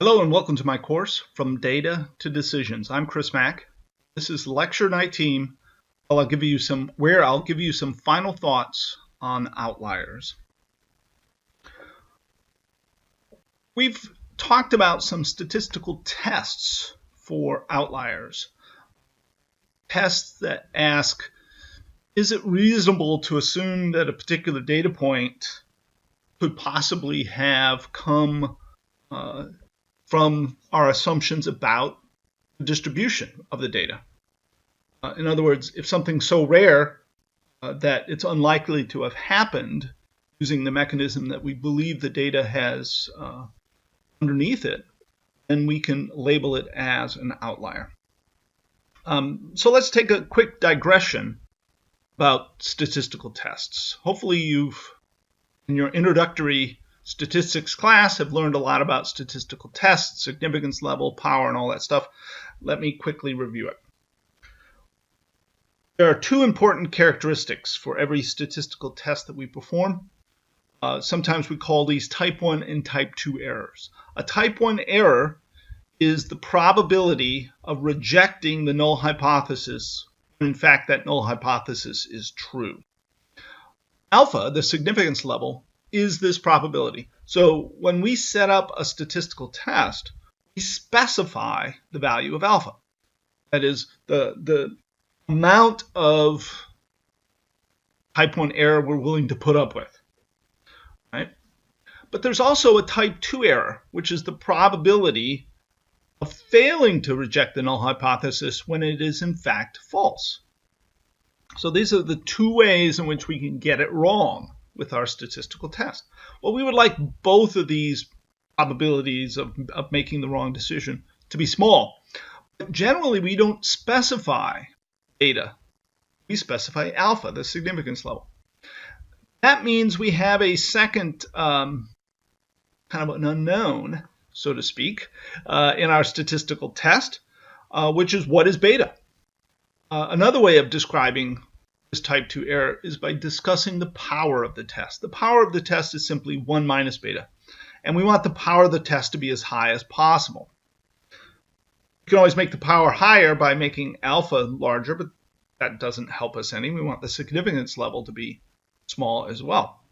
Hello and welcome to my course, From Data to Decisions. I'm Chris Mack. This is Lecture 19. I'll give you some final thoughts on outliers. We've talked about some statistical tests for outliers. Tests that ask, is it reasonable to assume that a particular data point could possibly have come from our assumptions about the distribution of the data? In other words, if something's so rare that it's unlikely to have happened using the mechanism that we believe the data has underneath it, then we can label it as an outlier. So let's take a quick digression about statistical tests. Hopefully you've, in your introductory statistics class, have learned a lot about statistical tests, significance level, power, and all that stuff. Let me quickly review it. There are two important characteristics for every statistical test that we perform. Sometimes we call these type 1 and type 2 errors. A type 1 error is the probability of rejecting the null hypothesis when in fact that null hypothesis is true. Alpha, the significance level, is this probability. So when we set up a statistical test, we specify the value of alpha. That is the amount of type 1 error we're willing to put up with. Right? But there's also a type 2 error, which is the probability of failing to reject the null hypothesis when it is in fact false. So these are the two ways in which we can get it wrong with our statistical test. Well, we would like both of these probabilities of making the wrong decision to be small. But generally, we don't specify beta. We specify alpha, the significance level. That means we have a second kind of an unknown, so to speak, in our statistical test, which is what is beta. Another way of describing this type 2 error is by discussing the power of the test. The power of the test is simply 1 minus beta. And we want the power of the test to be as high as possible. You can always make the power higher by making alpha larger, but that doesn't help us any. We want the significance level to be small as well.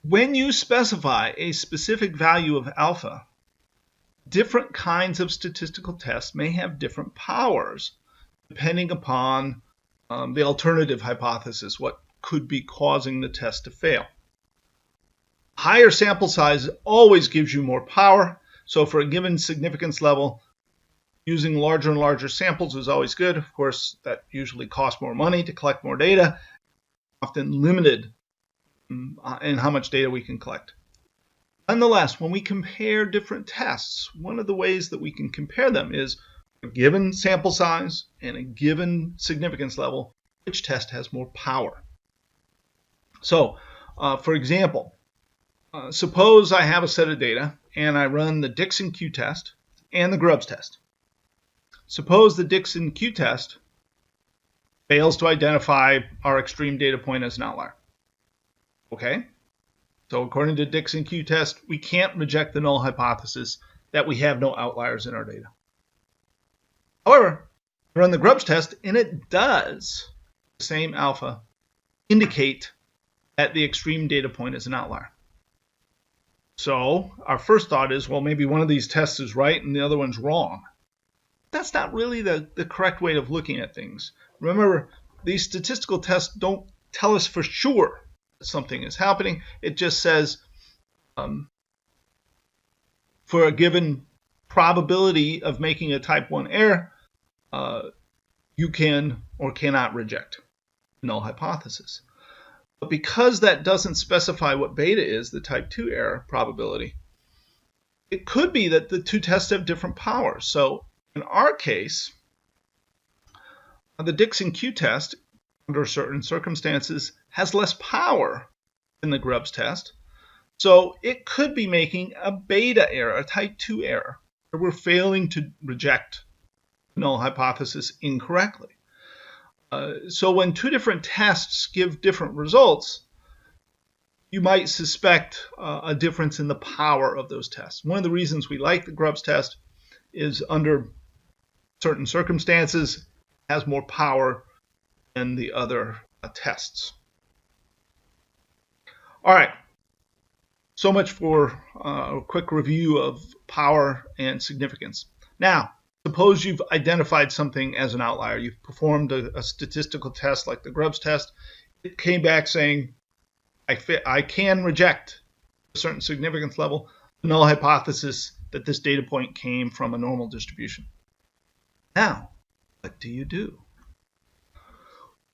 When you specify a specific value of alpha, different kinds of statistical tests may have different powers depending upon the alternative hypothesis, what could be causing the test to fail. Higher sample size always gives you more power. So for a given significance level, using larger and larger samples is always good. Of course, that usually costs more money to collect more data, often limited in how much data we can collect. Nonetheless, when we compare different tests, one of the ways that we can compare them is a given sample size and a given significance level, which test has more power. So, for example, suppose I have a set of data and I run the Dixon Q test and the Grubbs test. Suppose the Dixon Q test fails to identify our extreme data point as an outlier. Okay? So according to Dixon Q test, we can't reject the null hypothesis that we have no outliers in our data. However, I run the Grubbs test and it does, the same alpha, indicate that the extreme data point is an outlier. So our first thought is, well, maybe one of these tests is right and the other one's wrong. That's not really the correct way of looking at things. Remember, these statistical tests don't tell us for sure that something is happening. It just says for a given probability of making a type 1 error, you can or cannot reject the null hypothesis. But because that doesn't specify what beta is, the type 2 error probability, it could be that the two tests have different powers. So in our case, the Dixon Q test, under certain circumstances, has less power than the Grubbs test. So it could be making a beta error, a type 2 error, where we're failing to reject the null hypothesis incorrectly. So when two different tests give different results, you might suspect a difference in the power of those tests. One of the reasons we like the Grubbs test is under certain circumstances it has more power than the other tests. All right, so much for a quick review of power and significance. Now, suppose you've identified something as an outlier. You've performed a statistical test like the Grubbs test. It came back saying, I can reject a certain significance level, the null hypothesis that this data point came from a normal distribution. Now, what do you do?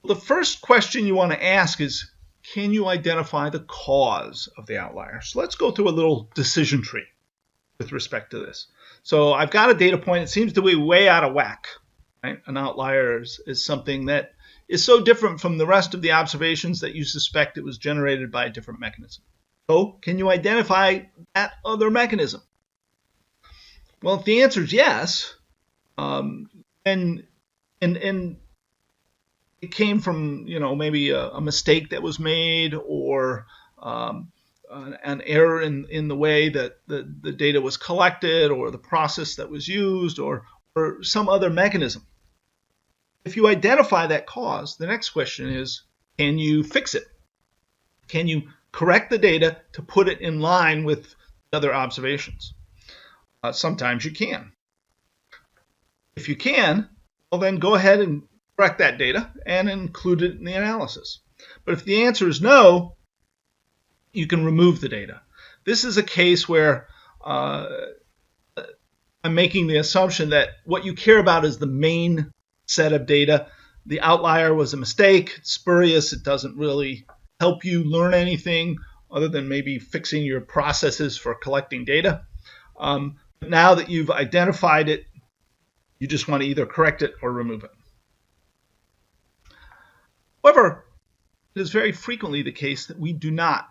Well, the first question you want to ask is, can you identify the cause of the outlier? So let's go through a little decision tree with respect to this. So I've got a data point. It seems to be way out of whack. Right? An outlier is something that is so different from the rest of the observations that you suspect it was generated by a different mechanism. So can you identify that other mechanism? Well, if the answer is yes, and it came from, maybe a mistake that was made, or an error in the way that the data was collected, or the process that was used, or some other mechanism. If you identify that cause, the next question is, can you fix it? Can you correct the data to put it in line with other observations? Sometimes you can. If you can, well, then go ahead and correct that data and include it in the analysis. But if the answer is no, you can remove the data. This is a case where I'm making the assumption that what you care about is the main set of data. The outlier was a mistake, it's spurious, it doesn't really help you learn anything other than maybe fixing your processes for collecting data. But now that you've identified it, you just want to either correct it or remove it. However, it is very frequently the case that we do not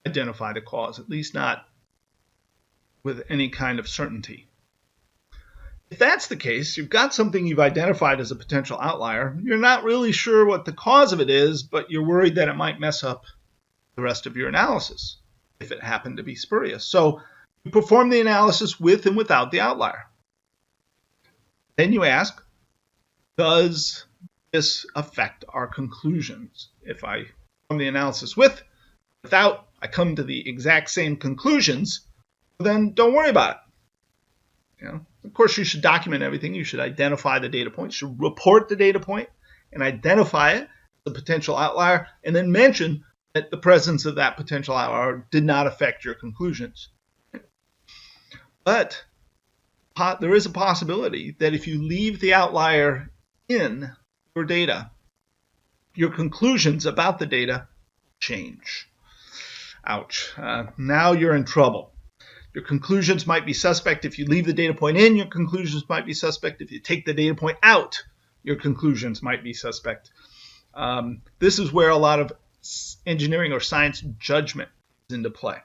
identify the cause, at least not with any kind of certainty. If that's the case, you've got something you've identified as a potential outlier. You're not really sure what the cause of it is, but you're worried that it might mess up the rest of your analysis if it happened to be spurious. So you perform the analysis with and without the outlier. Then you ask, does this affect our conclusions? If I perform the analysis without, I come to the exact same conclusions, then don't worry about it. Of course, you should document everything. You should identify the data point. You should report the data point and identify it, the potential outlier, and then mention that the presence of that potential outlier did not affect your conclusions. But there is a possibility that if you leave the outlier in your data, your conclusions about the data change. Ouch. Now you're in trouble. Your conclusions might be suspect if you leave the data point in. Your conclusions might be suspect if you take the data point out. Your conclusions might be suspect. This is where a lot of engineering or science judgment is into play.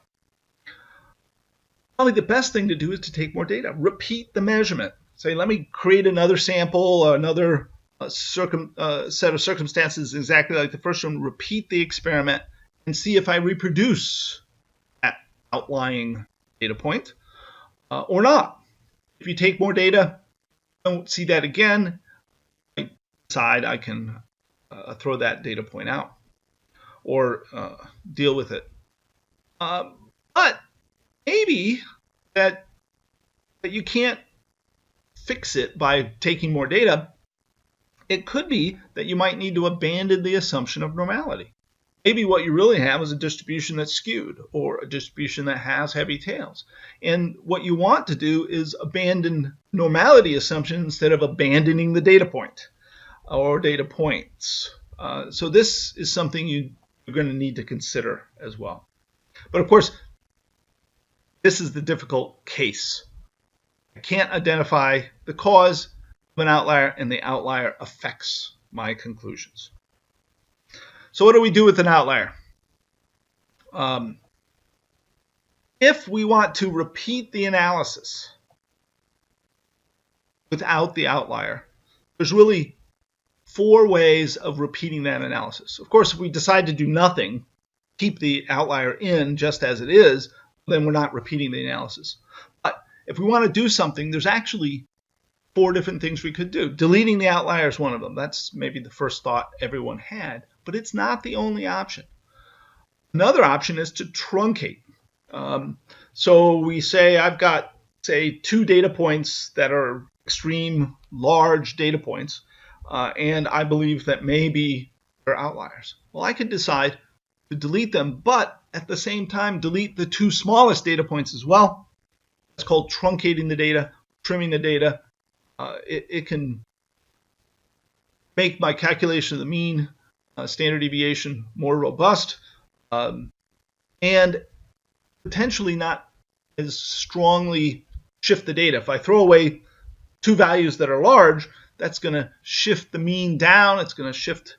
Probably the best thing to do is to take more data. Repeat the measurement. Say, let me create another sample or another set of circumstances exactly like the first one. Repeat the experiment and see if I reproduce that outlying data point or not. If you take more data, don't see that again, I decide I can throw that data point out or deal with it. But maybe that you can't fix it by taking more data. It could be that you might need to abandon the assumption of normality. Maybe what you really have is a distribution that's skewed or a distribution that has heavy tails. And what you want to do is abandon normality assumption instead of abandoning the data point or data points. So this is something you're going to need to consider as well. But of course, this is the difficult case. I can't identify the cause of an outlier, and the outlier affects my conclusions. So what do we do with an outlier? If we want to repeat the analysis without the outlier, there's really 4 ways of repeating that analysis. Of course, if we decide to do nothing, keep the outlier in just as it is, then we're not repeating the analysis. But if we want to do something, there's actually 4 different things we could do. Deleting the outlier is one of them. That's maybe the first thought everyone had, but it's not the only option. Another option is to truncate. So we say I've got, say, 2 data points that are extreme large data points, and I believe that maybe they're outliers. Well, I could decide to delete them, but at the same time delete the 2 smallest data points as well. It's called truncating the data, trimming the data. It can make my calculation of the mean standard deviation more robust, and potentially not as strongly shift the data. If I throw away 2 values that are large, that's going to shift the mean down. It's going to shift,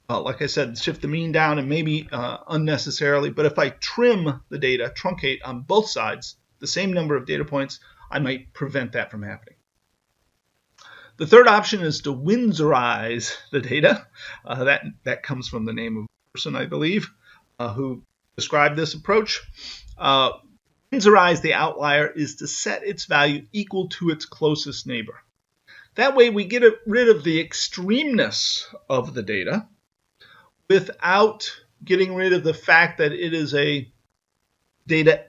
like I said, shift the mean down and maybe unnecessarily. But if I trim the data, truncate on both sides, the same number of data points, I might prevent that from happening. The third option is to Windsorize the data. That comes from the name of a person, I believe, who described this approach. Windsorize the outlier is to set its value equal to its closest neighbor. That way we get rid of the extremeness of the data without getting rid of the fact that it is a data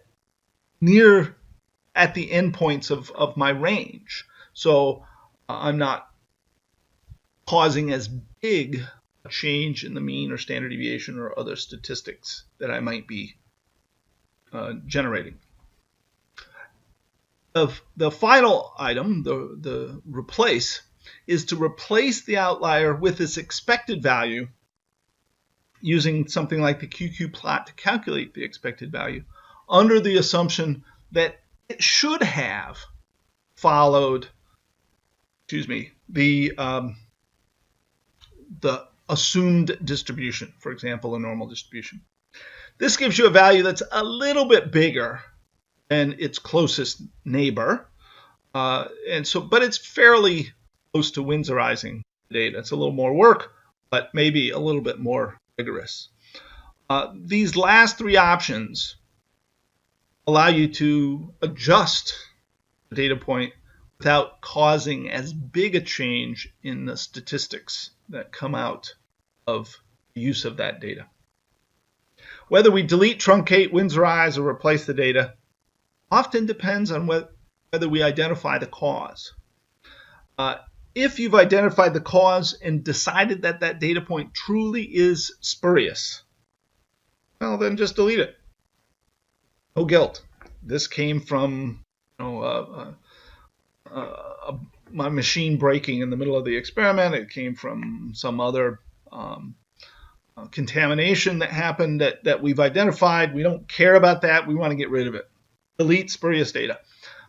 near at the endpoints of my range. So I'm not causing as big a change in the mean or standard deviation or other statistics that I might be generating. The final item, the replace, is to replace the outlier with its expected value using something like the QQ plot to calculate the expected value under the assumption that it should have followed, the assumed distribution, for example, a normal distribution. This gives you a value that's a little bit bigger than its closest neighbor, but it's fairly close to Windsorizing the data. It's a little more work, but maybe a little bit more rigorous. These last 3 options allow you to adjust the data point without causing as big a change in the statistics that come out of the use of that data. Whether we delete, truncate, Windsorize, or replace the data often depends on whether we identify the cause. If you've identified the cause and decided that that data point truly is spurious, well, then just delete it. No guilt. This came from my machine breaking in the middle of the experiment. It came from some other contamination that happened that we've identified. We don't care about that. We want to get rid of it. Delete spurious data.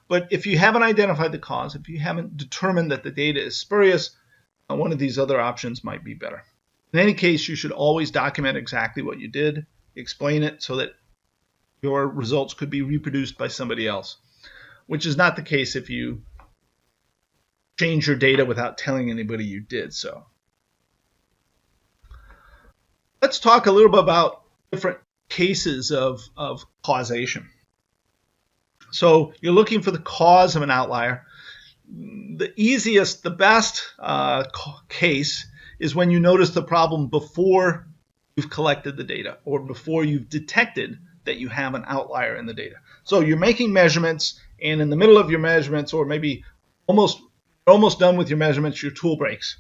But if you haven't identified the cause, if you haven't determined that the data is spurious, one of these other options might be better. In any case, you should always document exactly what you did, explain it so that your results could be reproduced by somebody else, which is not the case if you change your data without telling anybody you did so. Let's talk a little bit about different cases of causation. So you're looking for the cause of an outlier. The easiest, the best case is when you notice the problem before you've collected the data or before you've detected that you have an outlier in the data. So you're making measurements, and in the middle of your measurements, or maybe almost done with your measurements, your tool breaks.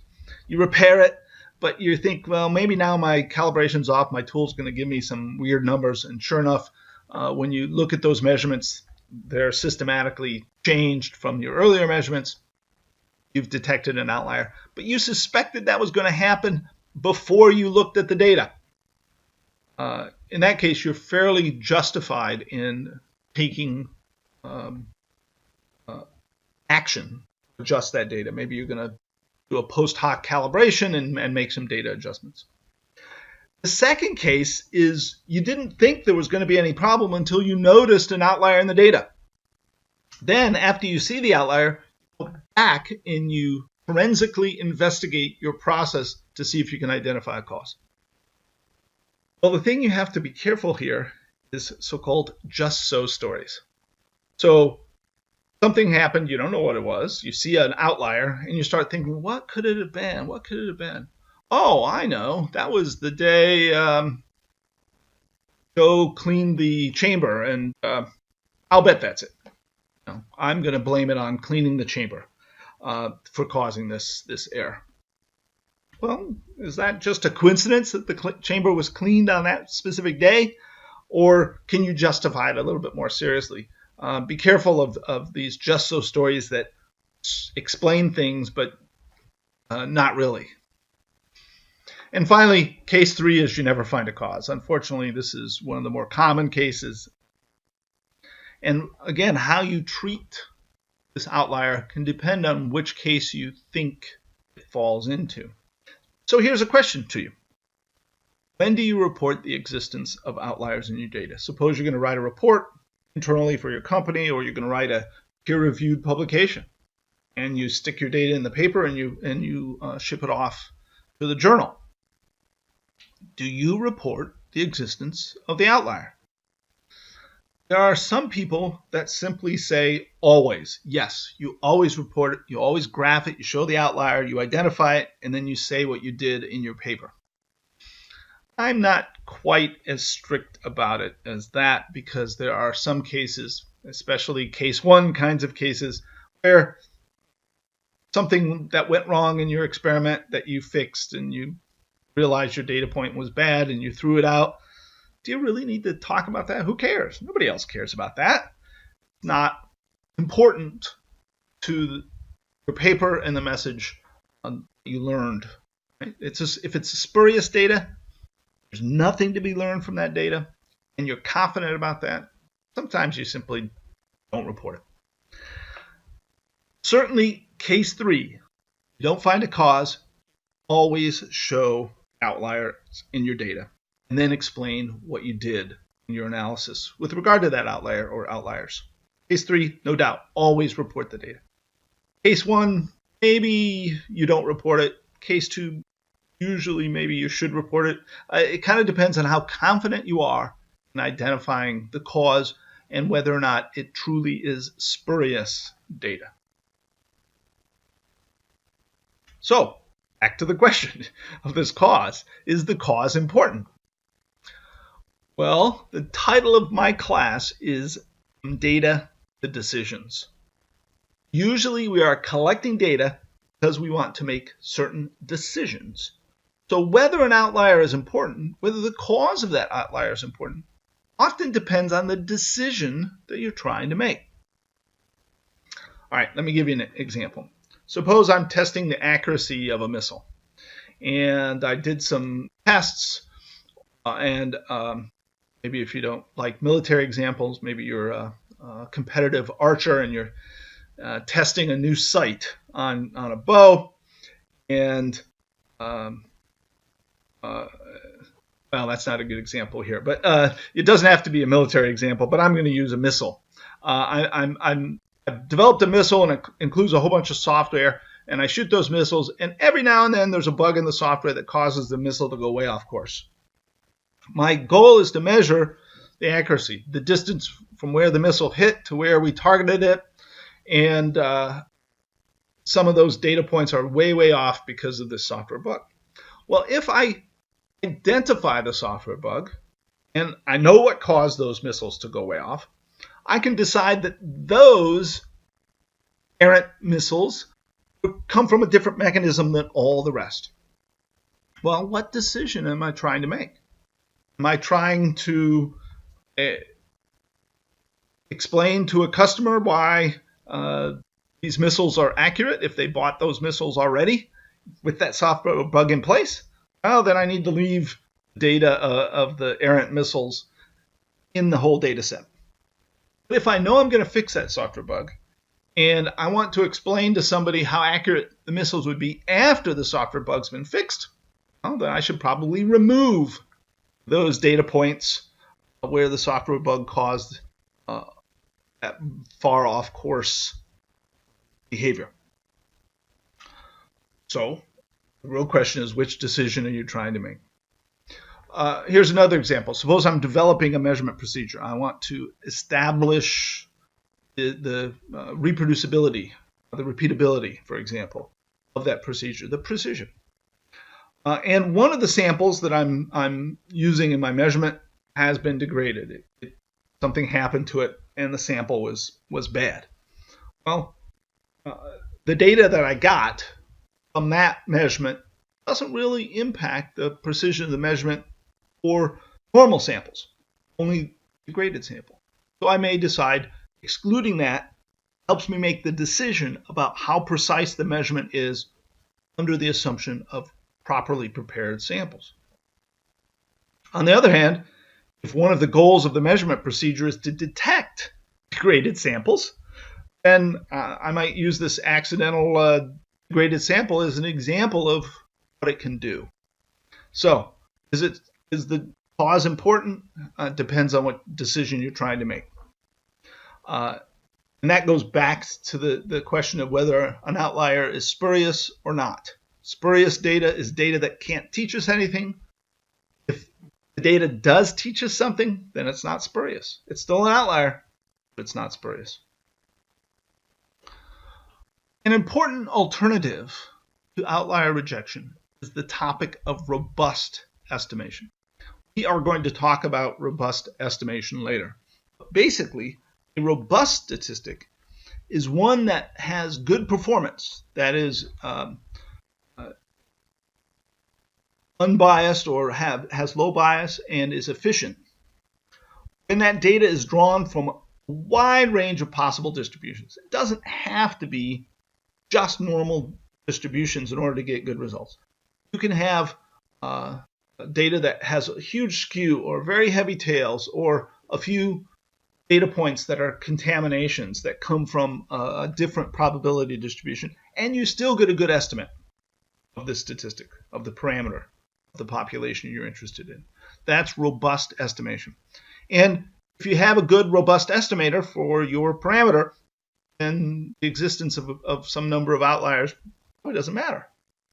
You repair it, but you think, well, maybe now my calibration's off, my tool's going to give me some weird numbers, and sure enough, when you look at those measurements, they're systematically changed from your earlier measurements. You've detected an outlier, but you suspected that was going to happen before you looked at the data. In that case, you're fairly justified in taking action to adjust that data. Maybe you're going to do a post hoc calibration and make some data adjustments. The second case is you didn't think there was going to be any problem until you noticed an outlier in the data. Then, after you see the outlier, you go back and you forensically investigate your process to see if you can identify a cause. Well, the thing you have to be careful here is so-called just so stories. So something happened, you don't know what it was, you see an outlier, and you start thinking, what could it have been? What could it have been? Oh, I know. That was the day Joe cleaned the chamber, and I'll bet that's it. No, I'm going to blame it on cleaning the chamber for causing this error. Well, is that just a coincidence that the chamber was cleaned on that specific day? Or can you justify it a little bit more seriously? Be careful of these just so stories that explain things, but not really. And finally, case 3 is you never find a cause. Unfortunately, this is one of the more common cases. And again, how you treat this outlier can depend on which case you think it falls into. So here's a question to you. When do you report the existence of outliers in your data? Suppose you're going to write a report internally for your company, or you're going to write a peer-reviewed publication, and you stick your data in the paper and you ship it off to the journal. Do you report the existence of the outlier? There are some people that simply say always. Yes, you always report it, you always graph it, you show the outlier, you identify it, and then you say what you did in your paper. I'm not quite as strict about it as that, because there are some cases, especially case 1 kinds of cases, where something that went wrong in your experiment that you fixed and you realized your data point was bad and you threw it out. Do you really need to talk about that? Who cares? Nobody else cares about that. It's not important to your paper and the message you learned. Right? If it's spurious data, there's nothing to be learned from that data, and you're confident about that, sometimes you simply don't report it. Certainly, case 3, you don't find a cause, always show outliers in your data, and then explain what you did in your analysis with regard to that outlier or outliers. Case 3, no doubt, always report the data. Case 1, maybe you don't report it. Case 2, usually maybe you should report it. It kind of depends on how confident you are in identifying the cause and whether or not it truly is spurious data. So, back to the question of this cause. Is the cause important? Well, the title of my class is Data to Decisions. Usually we are collecting data because we want to make certain decisions. So whether an outlier is important, whether the cause of that outlier is important, often depends on the decision that you're trying to make. All right, let me give you an example. Suppose I'm testing the accuracy of a missile, and I did some tests, and maybe if you don't like military examples, maybe you're a competitive archer and you're testing a new sight on a bow, and well, that's not a good example here, but it doesn't have to be a military example, but I'm going to use a missile. I've developed a missile, and it includes a whole bunch of software, and I shoot those missiles, and every now and then there's a bug in the software that causes the missile to go way off course. My goal is to measure the accuracy, the distance from where the missile hit to where we targeted it, and some of those data points are way off because of this software bug. Well, if I identify the software bug, and I know what caused those missiles to go way off, I can decide that those errant missiles come from a different mechanism than all the rest. Well, what decision am I trying to make? Am I trying to explain to a customer why these missiles are accurate if they bought those missiles already with that software bug in place? Well, then I need to leave data of the errant missiles in the whole data set. But if I know I'm going to fix that software bug, and I want to explain to somebody how accurate the missiles would be after the software bug's been fixed, well, then I should probably remove those data points where the software bug caused that far off course behavior. So the real question is, which decision are you trying to make? Here's another example. Suppose I'm developing a measurement procedure. I want to establish the reproducibility, the repeatability, for example, of that procedure, the precision. And one of the samples that I'm using in my measurement has been degraded. Something happened to it, and the sample was bad. Well, the data that I got from that measurement doesn't really impact the precision of the measurement for normal samples, only degraded sample. So I may decide excluding that helps me make the decision about how precise the measurement is under the assumption of properly prepared samples. On the other hand, if one of the goals of the measurement procedure is to detect degraded samples, then I might use this accidental degraded sample as an example of what it can do. So, is the cause important? Depends on what decision you're trying to make. And that goes back to the question of whether an outlier is spurious or not. Spurious data is data that can't teach us anything. If the data does teach us something, then it's not spurious. It's still an outlier, but it's not spurious. An important alternative to outlier rejection is the topic of robust estimation. We are going to talk about robust estimation later. But basically, a robust statistic is one that has good performance, that is unbiased or has low bias and is efficient. When that data is drawn from a wide range of possible distributions, it doesn't have to be just normal distributions in order to get good results. You can have data that has a huge skew or very heavy tails or a few data points that are contaminations that come from a different probability distribution, and you still get a good estimate of the statistic, of the parameter, of the population you're interested in. That's robust estimation. And if you have a good robust estimator for your parameter, then the existence of some number of outliers probably doesn't matter.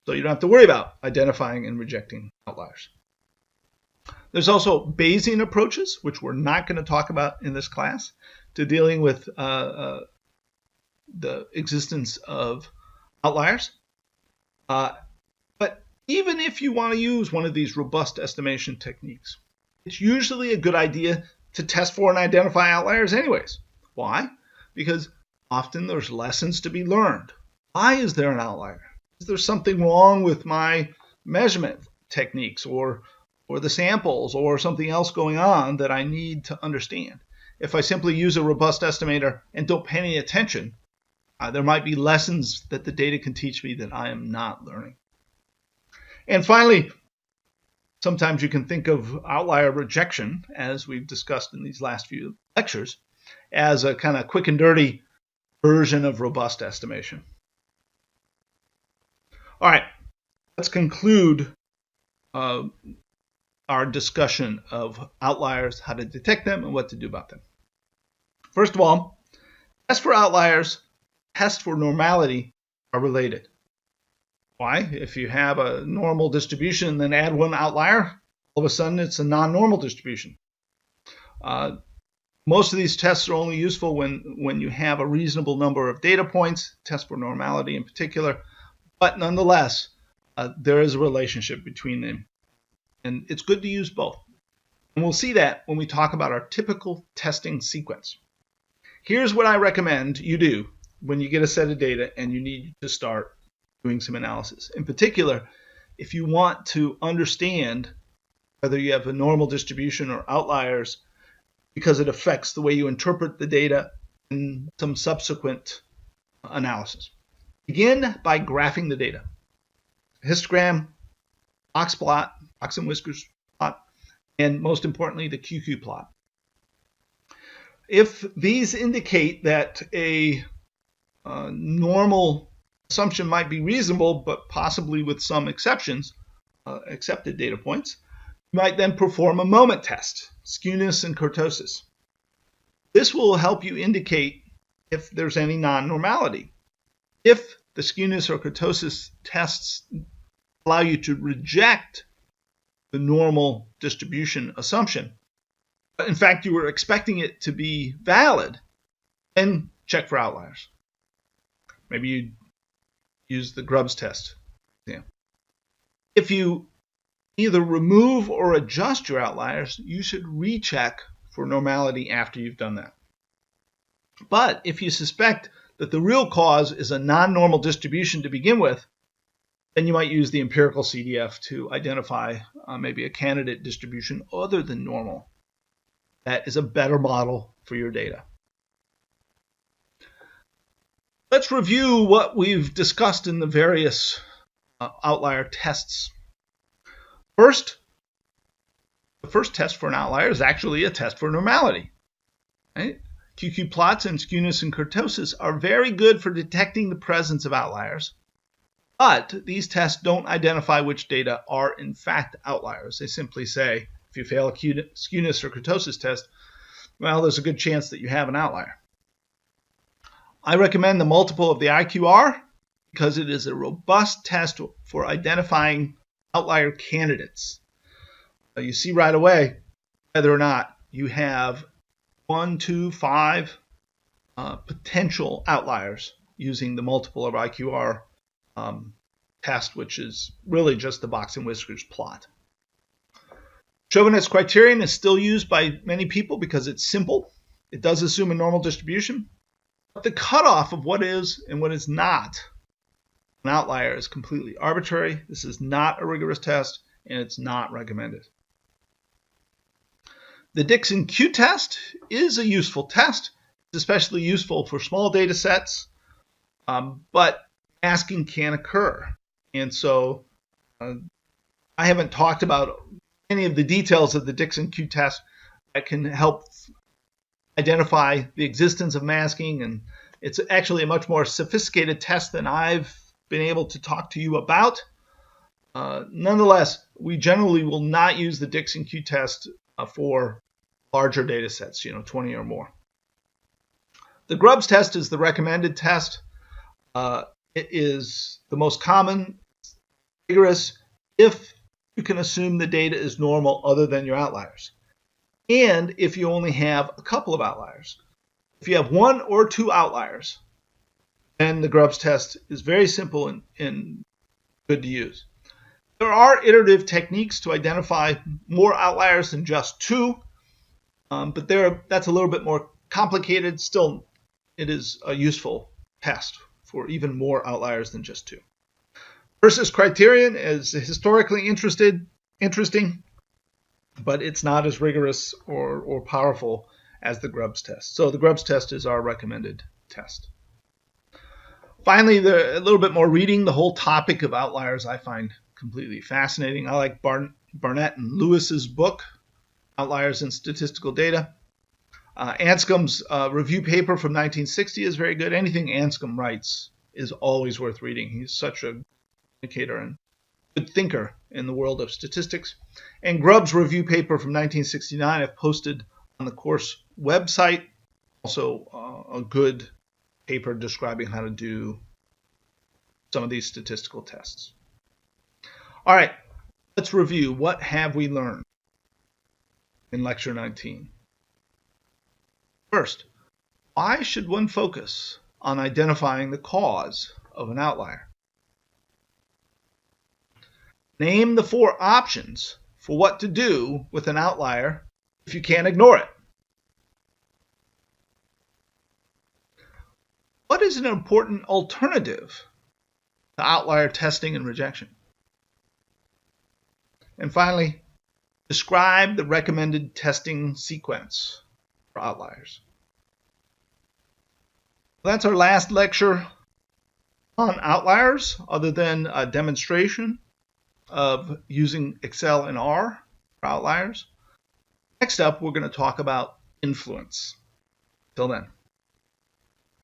So you don't have to worry about identifying and rejecting outliers. There's also Bayesian approaches, which we're not going to talk about in this class, to dealing with the existence of outliers. But even if you want to use one of these robust estimation techniques, it's usually a good idea to test for and identify outliers anyways. Why? Because often there's lessons to be learned. Why is there an outlier? Is there something wrong with my measurement techniques or the samples or something else going on that I need to understand? If I simply use a robust estimator and don't pay any attention, there might be lessons that the data can teach me that I am not learning. And finally, sometimes you can think of outlier rejection, as we've discussed in these last few lectures, as a kind of quick and dirty version of robust estimation. All right, let's conclude our discussion of outliers, how to detect them, and what to do about them. First of all, tests for outliers, tests for normality are related. Why? If you have a normal distribution, then add one outlier, all of a sudden it's a non-normal distribution. Most of these tests are only useful when you have a reasonable number of data points, tests for normality in particular, but nonetheless, there is a relationship between them. And it's good to use both. And we'll see that when we talk about our typical testing sequence. Here's what I recommend you do when you get a set of data and you need to start doing some analysis. In particular, if you want to understand whether you have a normal distribution or outliers, because it affects the way you interpret the data in some subsequent analysis. Begin by graphing the data. Histogram, box plot, box and whiskers plot, and most importantly, the QQ plot. If these indicate that a normal assumption might be reasonable, but possibly with some exceptions, accepted data points, you might then perform a moment test, skewness and kurtosis. This will help you indicate if there's any non-normality. If the skewness or kurtosis tests allow you to reject the normal distribution assumption, but in fact you were expecting it to be valid, then check for outliers. Maybe you use the Grubbs test. Yeah. If you either remove or adjust your outliers, you should recheck for normality after you've done that. But if you suspect that the real cause is a non-normal distribution to begin with, then you might use the empirical CDF to identify maybe a candidate distribution other than normal. That is a better model for your data. Let's review what we've discussed in the various outlier tests. First, the first test for an outlier is actually a test for normality. Right? QQ plots and skewness and kurtosis are very good for detecting the presence of outliers, but these tests don't identify which data are in fact outliers. They simply say, if you fail a skewness or kurtosis test, well, there's a good chance that you have an outlier. I recommend the multiple of the IQR because it is a robust test for identifying outlier candidates. You see right away whether or not you have 1, 2, 5 potential outliers using the multiple of IQR test, which is really just the box and whiskers plot. Chauvinist criterion is still used by many people because it's simple. It does assume a normal distribution, but the cutoff of what is and what is not an outlier is completely arbitrary. This is not a rigorous test, and it's not recommended. The Dixon Q test is a useful test. It's especially useful for small data sets, but masking can occur. And so I haven't talked about any of the details of the Dixon Q test that can help identify the existence of masking, and it's actually a much more sophisticated test than I've been able to talk to you about. Nonetheless, we generally will not use the Dixon Q test for larger data sets, 20 or more. The Grubbs test is the recommended test. It is the most common, rigorous, if you can assume the data is normal other than your outliers. And if you only have a couple of outliers. If you have 1 or 2 outliers, then the Grubbs test is very simple and good to use. There are iterative techniques to identify more outliers than just 2, but that's a little bit more complicated. Still, it is a useful test for even more outliers than just 2. Versus criterion is historically interesting, but it's not as rigorous or powerful as the Grubbs test. So the Grubbs test is our recommended test. Finally, a little bit more reading. The whole topic of outliers I find completely fascinating. I like Barnett and Lewis's book, Outliers in Statistical Data. Anscombe's review paper from 1960 is very good. Anything Anscombe writes is always worth reading. He's such a communicator and good thinker in the world of statistics. And Grubbs' review paper from 1969 I've posted on the course website. Also a good paper describing how to do some of these statistical tests. All right, let's review. What have we learned in Lecture 19? First, why should one focus on identifying the cause of an outlier? Name the 4 options for what to do with an outlier if you can't ignore it. What is an important alternative to outlier testing and rejection? And finally, describe the recommended testing sequence for outliers. That's our last lecture on outliers, other than a demonstration of using Excel and R for outliers. Next up, we're going to talk about influence. Till then.